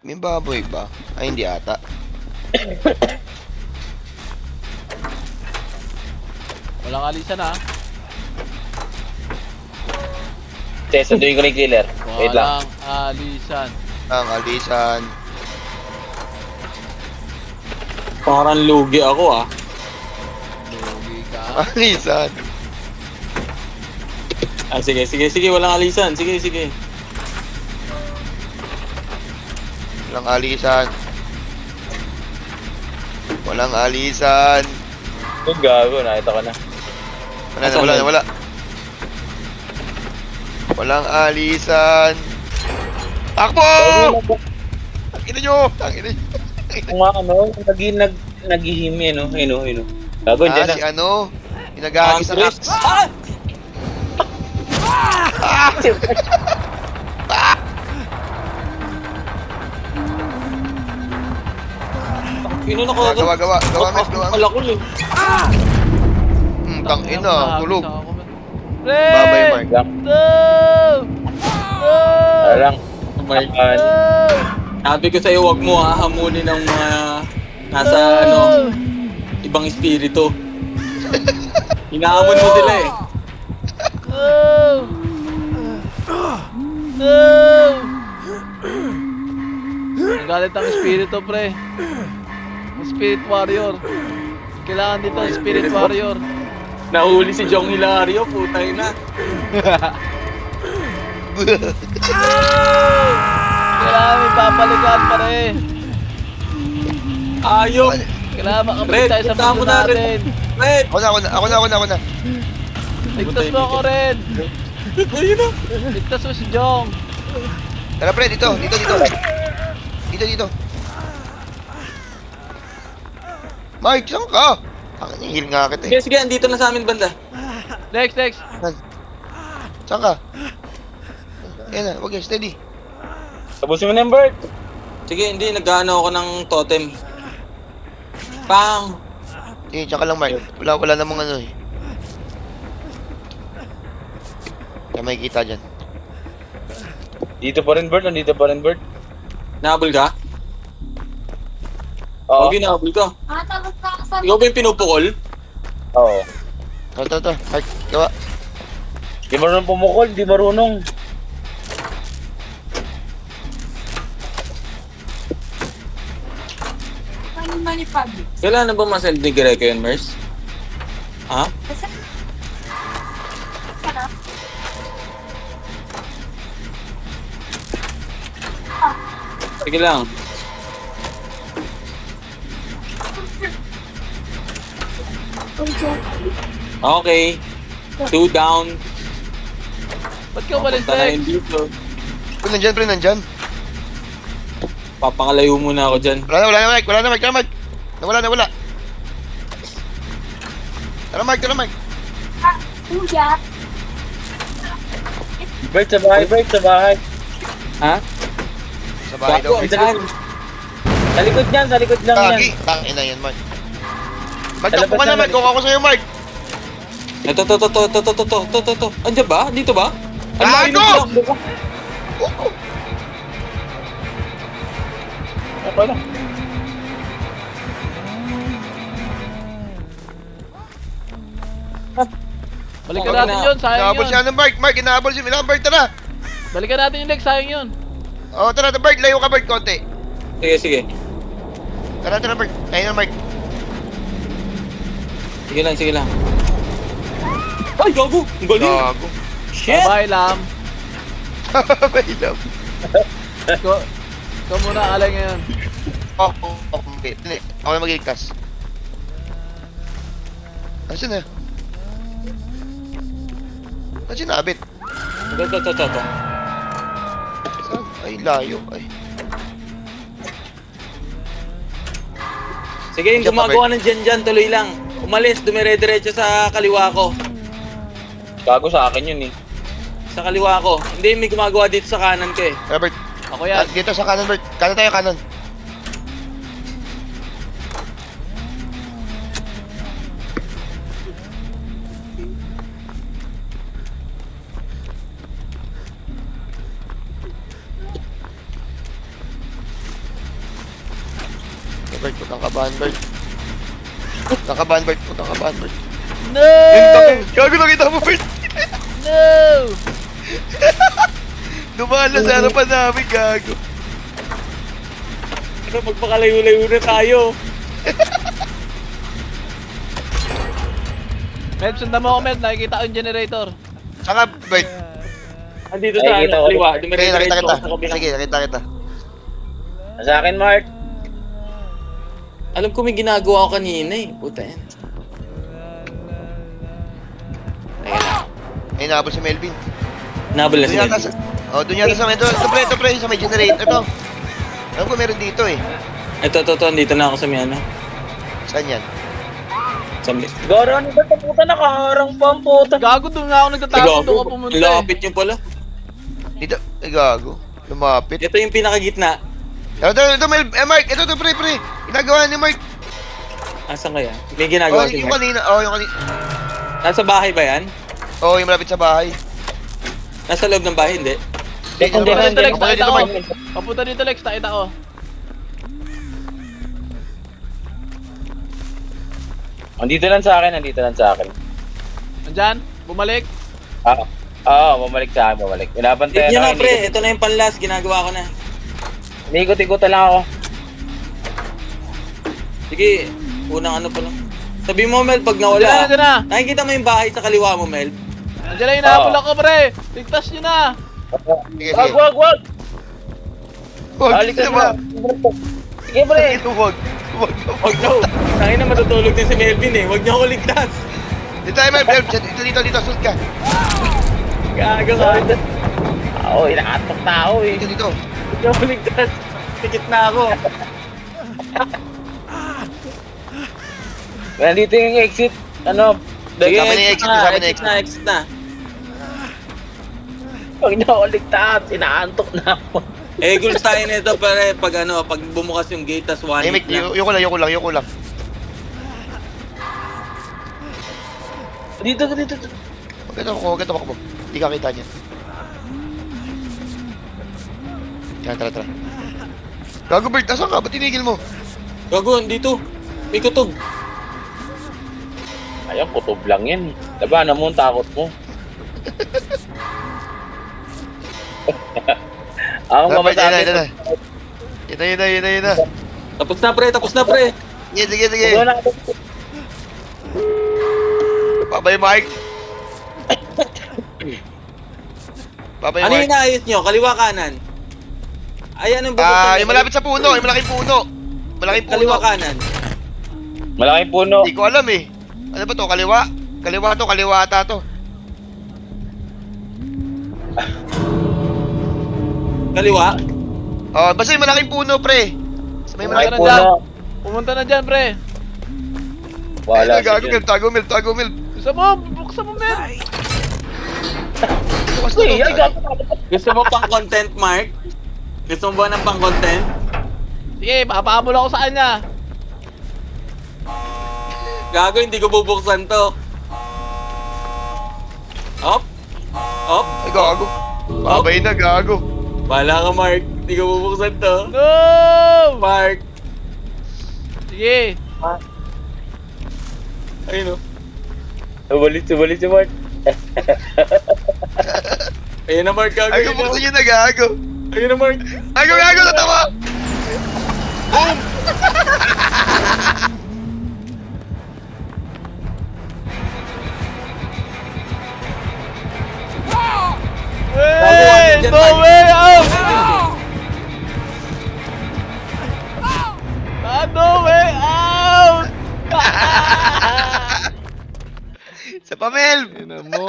May baboy ba? Ay, hindi ata. Walang alisan ha. Che, sunduin ko na yung killer. Wait lang. Walang alisan. Ang alisan. Parang lugi ako ah. Lugi ka. Alisan. Ah, sige, walang alisan. Sige. Walang alisan. Walang alisan. Yung gago, nakita ko na. Wala. Walang alisan. Takbo! Tangina nyo! Kung nga ano, naghihimi, no? Hino. Gago, dyan na. Si ano? Pinagagis ng Andres. axe. Ino na ko. Gawa, Mes, gawa. Malakul eh. Tangina, tulog. Pre! Babay, Mark. Lang. No! Wala lang. Oh my God. Sabi ko sa'yo, wag mo hahamunin ng mga nasa ibang espiritu. Hinahamon mo sila eh. No! Galit ang espiritu, pre. Ang spirit warrior. Kailangan dito ang spirit warrior. Nahuli si Jong Hilario, putay na. Kailangan may papalikan, pare. Ayok. Kailangan makabalik Red, tayo sa punta mo mundo na, Red. natin. Red! Ako na. Ligtas mo ako, Red. Ayun na. Ligtas mo si Jong. Tara, pre, dito. Mike, saan ka? Ang heal nga kita eh. Sige, andito na sa amin banda. Next. Saan ka? Ayan na, wag yan, steady. Tapusin mo na yung bird. Sige, hindi, nag-ano ako ng totem. Pang! Sige, tsaka lang, Mike. Wala namang ano eh. Kaya may kita dyan. Dito pa rin bird, nandito pa rin bird. Nahabol ka? Oo. Okay, nahabol ka. Ikaw ba yung pinupukol? Oo. Ito. Mike, gawa. Di marunong pumukol, di marunong. Kailan na ba masend ni Greco yun, Mers? Ha? Sige lang. Okay. 2 down. Ba't ka umalis, Papunta na Rex? yun dito. Pre, nandyan. Papakalayo muna ako dyan. Wala na, Mike. Nawala. Tara, Mike. Bird sa bahay. Ha? Sa bahay daw. Gago, saan? Sa likod lang yan. Kagi. Tangina yan, Mike. Magtakbo ka na, Mike. Kung ako sa'yo, Mike. Ito. Andiyan ba? Dito ba? Ang Gago! layo ng tinakbo ko. Okay lang. Balikan Okay natin na. yun, sayang Inaabol siya yun. ng Bart. Mark, inaabol siya. Bart, tara. Balikan natin yung Lex, sayang yun. Oo, tara, Bart. Layo ka, Bart, konti. Sige. Tara, Bart. Tayo na, Mark. Sige lang. Ay, gago! Ang galing! Gago. Shit! Bye, Lam. May love. Ikaw muna, alay ngayon. Okay. Hindi, ako na magigkas. Nasaan na? Nasaan na, Abit? Ito. Saan? Ay, layo. Ay. Sige, yung gumagawa ng dyan, tuloy lang. Umalis, dumire-diretso sa kaliwa ko. Gago sa akin yun eh. Sa kaliwa ko. Hindi, may gumagawa dito sa kanan ko eh. Tara, Bert. Ako yan. Dito sa kanan, Bert. Kanan tayo, kanan. Bert. Putang kabahan, Bert. Putang kabahan, Bert. Putang kabahan, Bert. No! Gago, nakita mo, Bert. No! Dumaan na sa harapan namin, gago. Pero magpakalayo-layo na tayo. Mel, sundan mo ako, Mel. Nakikita ko yung generator. Saka, Bert. Andito Ay, sa kita ano, ko. kaliwa. Okay, Dumiretso nakita kita. sa kabilang. Sige, nakita kita. Sa akin, Mark. Alam ko may ginagawa ko kanina eh. Puta yan. Teka lang. Ay, nahabol si Melvin. Nabal na Doon si yata Melvin. sa... Oh, doon yata sa... Ito, pre, sa may generator to. Alam ko meron dito eh. Ito. Andito na ako sa may ano. Saan yan? Sa may... Garo, ano ba ito puta? Nakaharang pa ang puta. Gago, doon nga ako nagtatago. Doon ka pumunta. Lapit nyo pala. Dito. Ay, gago. Lumapit. Ito yung pinakagitna. Ito, Mel... Mark. Ito, pre. Ginagawa ni Mark. Asan kaya? May ginagawa si Yung Mark. kanina. Yung kanina. Nasa bahay ba yan? Yung malapit sa bahay. Nasa loob ng bahay, hindi. Papunta dito, Lex. Papunta Nakita dito, ko. Mark. Papunta dito, Lex. Nakita ko. Nandito lang sa akin. Nandyan? Bumalik? Bumalik sa akin, bumalik. Pinapantay Yun na ako, pre, ito na yung panlas. Ginagawa ko na. Iniikot-ikutan lang ako. Sige, unang ano pa lang. Sabi mo, Mel, pag nawala. Nandyan na. Nakikita mo yung bahay sa kaliwa mo, Mel. Nandyan na, hinahabol ako, pre. Ligtas nyo na. Sige, Wag, sige. wag, wag! Huwag. Balik Sige ka ba? na. Sige, pre! Ito, huwag. Huwag daw. Tangin na matutulog din si Melvin eh. Huwag niyo ako ligtas. Dito tayo, Mel. Dito. Sulot ka. Gaga ka. Inaatok na ako eh. Dito. Huwag niyo ako ligtas. Tikit na ako. Nandito yung exit. Ano? Sige, Kasama na yung exit, kasama na yung exit na. Huwag na ako ligtas. Inaantok na ako. Eh, goals tayo nito pare pag ano, pag bumukas yung gate tas one Ay, hit Mick, lang. yung lang. Dito. Huwag ka tumakbo. Hindi ka kita niya. Yan, tara. Gago, Bert, asan ka? Ba't tinigil mo? Gago, dito. May kutob. Ayun, kutob lang yan. Labanan mo ang takot mo. Ako Ah, Bert, mamasabi. yun na. Tapos na pre. Sige. Huwag na ako. Babay, Mike. Babay, Ano yung Mike. inaayos nyo? Kaliwa kanan? Ay, anong bubuksan? Yung malapit sa puno. Yung malaking puno. Kaliwa kanan. Malaking puno. Hindi ko alam eh. Ano ba to? Kaliwa? Kaliwa ata to. Kaliwa? Basta yung malaking puno, pre. Sa may Malaking malaking Puno. puno. Pumunta na dyan, pre. Wala Ay, gago, Mel. Tago, Mel. Buksan mo, Mel. Bukas na Uy, ay, to. gago. Gusto mo pang content, Mark? Gusto mo ba ng pang content? Sige, papahabol ako sa kanya. Gago, hindi ko bubuksan to. Op. Ay, gago. Babay na, gago. Wala ka, Mark. Hindi ko bubuksan to. No! Mark. Sige. Ayun o. Subalit si Mark. Ayun na, Mark. Gago. Ay, Ayun buksan na. nyo na, gago. Ayun na, Mark. Ay, gago, natawa. Hey! Dyan, No Mark. way out! No way out! Sa pamel. Ina mo.